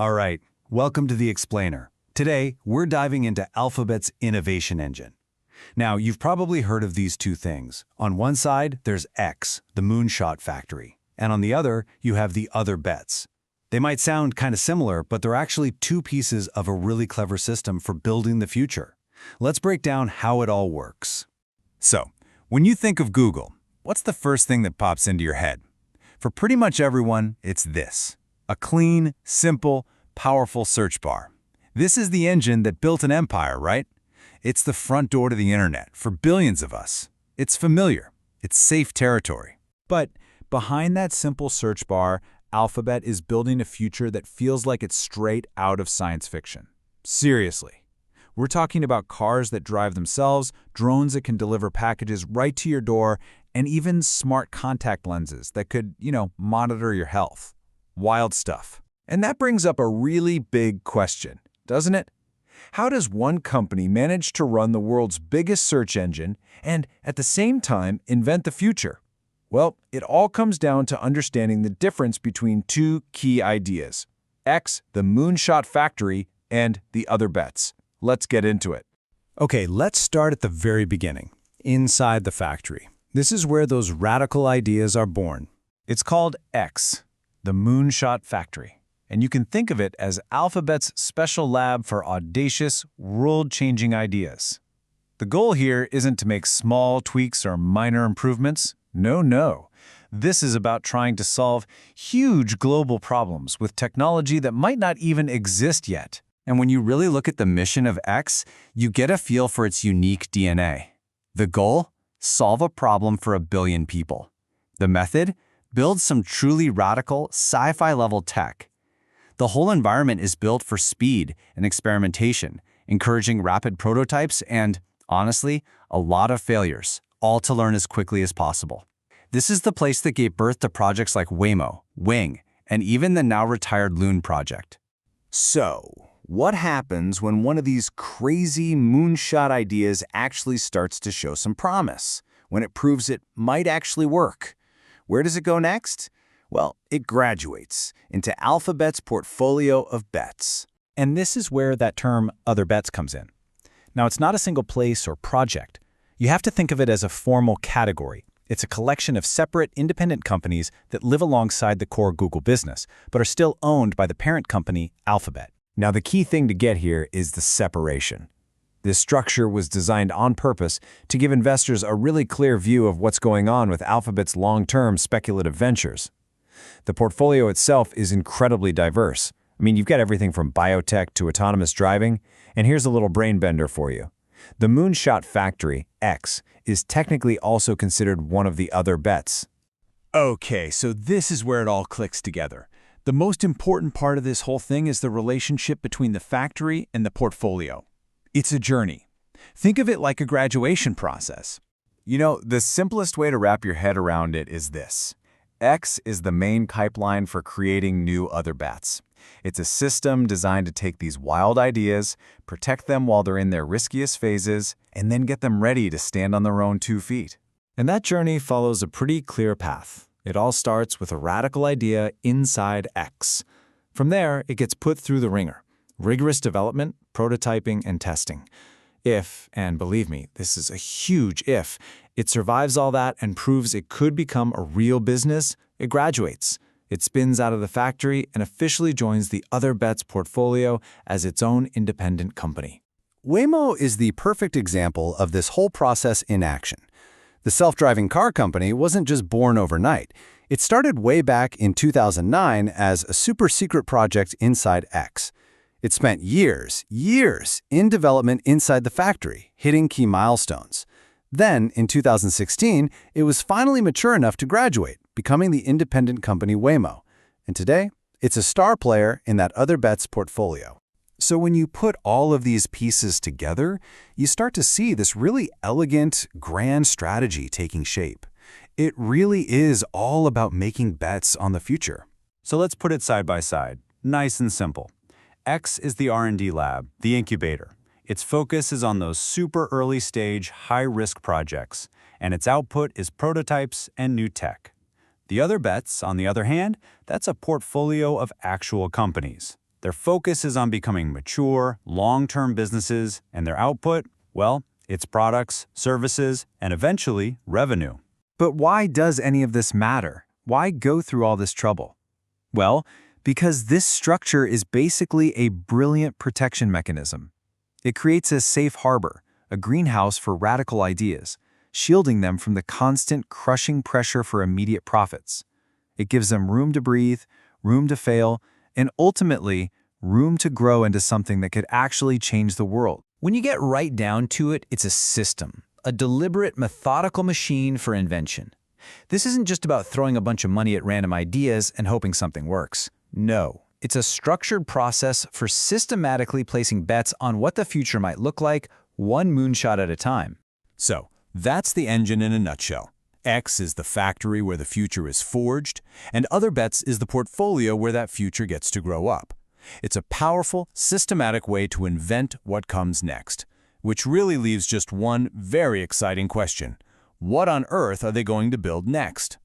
All right, welcome to The Explainer. Today, we're diving into Alphabet's innovation engine. Now, you've probably heard of these two things. On one side, there's X, the Moonshot Factory, and on the other, you have the other bets. They might sound kind of similar, but they're actually two pieces of a really clever system for building the future. Let's break down how it all works. So, when you think of Google, what's the first thing that pops into your head? For pretty much everyone, it's this. A clean, simple, powerful search bar. This is the engine that built an empire, right? It's the front door to the internet for billions of us. It's familiar. It's safe territory. But behind that simple search bar, Alphabet is building a future that feels like it's straight out of science fiction. Seriously. We're talking about cars that drive themselves, drones that can deliver packages right to your door, and even smart contact lenses that could, monitor your health. Wild stuff. And that brings up a really big question, doesn't it? How does one company manage to run the world's biggest search engine and, at the same time, invent the future? Well, it all comes down to understanding the difference between two key ideas: X, the Moonshot Factory, and the other bets. Let's get into it. Okay, let's start at the very beginning, inside the factory. This is where those radical ideas are born. It's called X, the Moonshot Factory, and you can think of it as Alphabet's special lab for audacious, world-changing ideas. The goal here isn't to make small tweaks or minor improvements. No. This is about trying to solve huge global problems with technology that might not even exist yet. And when you really look at the mission of X, you get a feel for its unique DNA. The goal? Solve a problem for 1 billion people. The method? Build some truly radical, sci-fi-level tech. The whole environment is built for speed and experimentation, encouraging rapid prototypes and, honestly, a lot of failures, all to learn as quickly as possible. This is the place that gave birth to projects like Waymo, Wing, and even the now-retired Loon project. So, what happens when one of these crazy moonshot ideas actually starts to show some promise? When it proves it might actually work? Where does it go next? Well, it graduates into Alphabet's portfolio of bets. And this is where that term, other bets, comes in. Now, it's not a single place or project. You have to think of it as a formal category. It's a collection of separate, independent companies that live alongside the core Google business, but are still owned by the parent company, Alphabet. Now, the key thing to get here is the separation. This structure was designed on purpose to give investors a really clear view of what's going on with Alphabet's long-term speculative ventures. The portfolio itself is incredibly diverse. I mean, you've got everything from biotech to autonomous driving, and here's a little brain bender for you. The Moonshot Factory, X, is technically also considered one of the other bets. Okay, so this is where it all clicks together. The most important part of this whole thing is the relationship between the factory and the portfolio. It's a journey. Think of it like a graduation process. The simplest way to wrap your head around it is this. X is the main pipeline for creating new other bets. It's a system designed to take these wild ideas, protect them while they're in their riskiest phases, and then get them ready to stand on their own 2 feet. And that journey follows a pretty clear path. It all starts with a radical idea inside X. From there, it gets put through the ringer. Rigorous development, prototyping, and testing. If, and believe me, this is a huge if, it survives all that and proves it could become a real business, it graduates. It spins out of the factory and officially joins the other bets portfolio as its own independent company. Waymo is the perfect example of this whole process in action. The self-driving car company wasn't just born overnight. It started way back in 2009 as a super-secret project inside X. It spent years in development inside the factory, hitting key milestones. Then, in 2016, it was finally mature enough to graduate, becoming the independent company Waymo. And today, it's a star player in that other bets portfolio. So when you put all of these pieces together, you start to see this really elegant, grand strategy taking shape. It really is all about making bets on the future. So let's put it side by side. Nice and simple. X is the R&D lab, the incubator. Its focus is on those super early-stage, high-risk projects, and its output is prototypes and new tech. The other bets, on the other hand, that's a portfolio of actual companies. Their focus is on becoming mature, long-term businesses, and their output, well, it's products, services, and eventually, revenue. But why does any of this matter? Why go through all this trouble? Well, because this structure is basically a brilliant protection mechanism. It creates a safe harbor, a greenhouse for radical ideas, shielding them from the constant crushing pressure for immediate profits. It gives them room to breathe, room to fail, and ultimately, room to grow into something that could actually change the world. When you get right down to it, it's a system, a deliberate, methodical machine for invention. This isn't just about throwing a bunch of money at random ideas and hoping something works. No, it's a structured process for systematically placing bets on what the future might look like, one moonshot at a time. So, that's the engine in a nutshell. X is the factory where the future is forged, and Other Bets is the portfolio where that future gets to grow up. It's a powerful, systematic way to invent what comes next, which really leaves just one very exciting question. What on earth are they going to build next?